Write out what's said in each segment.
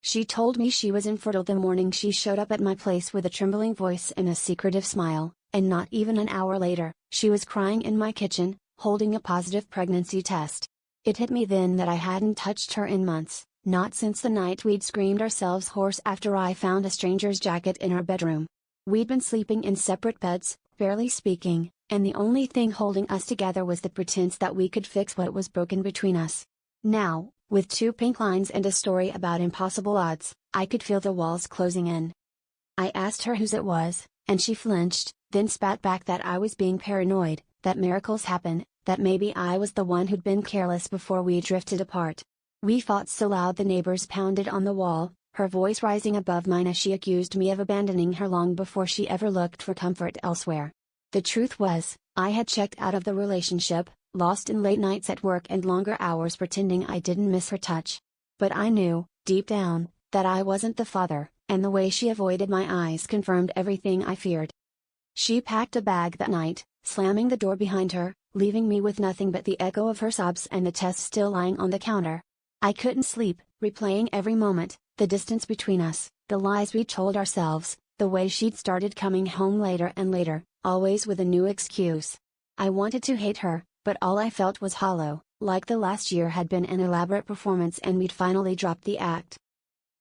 She told me she was infertile the morning she showed up at my place with a trembling voice and a secretive smile, and not even an hour later, she was crying in my kitchen, holding a positive pregnancy test. It hit me then that I hadn't touched her in months, not since the night we'd screamed ourselves hoarse after I found a stranger's jacket in our bedroom. We'd been sleeping in separate beds, barely speaking, and the only thing holding us together was the pretense that we could fix what was broken between us. Now, with 2 pink lines and a story about impossible odds, I could feel the walls closing in. I asked her whose it was, and she flinched, then spat back that I was being paranoid, that miracles happen, that maybe I was the one who'd been careless before we drifted apart. We fought so loud the neighbors pounded on the wall, her voice rising above mine as she accused me of abandoning her long before she ever looked for comfort elsewhere. The truth was, I had checked out of the relationship, lost in late nights at work and longer hours pretending I didn't miss her touch. But I knew, deep down, that I wasn't the father, and the way she avoided my eyes confirmed everything I feared. She packed a bag that night, slamming the door behind her, leaving me with nothing but the echo of her sobs and the test still lying on the counter. I couldn't sleep, replaying every moment, the distance between us, the lies we told ourselves, the way she'd started coming home later and later, always with a new excuse. I wanted to hate her, but all I felt was hollow, like the last year had been an elaborate performance and we'd finally dropped the act.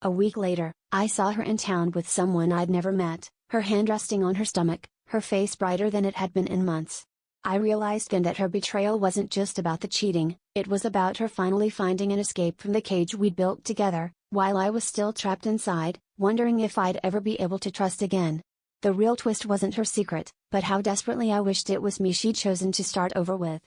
A week later, I saw her in town with someone I'd never met, her hand resting on her stomach, her face brighter than it had been in months. I realized then that her betrayal wasn't just about the cheating, it was about her finally finding an escape from the cage we'd built together, while I was still trapped inside, wondering if I'd ever be able to trust again. The real twist wasn't her secret, but how desperately I wished it was me she'd chosen to start over with.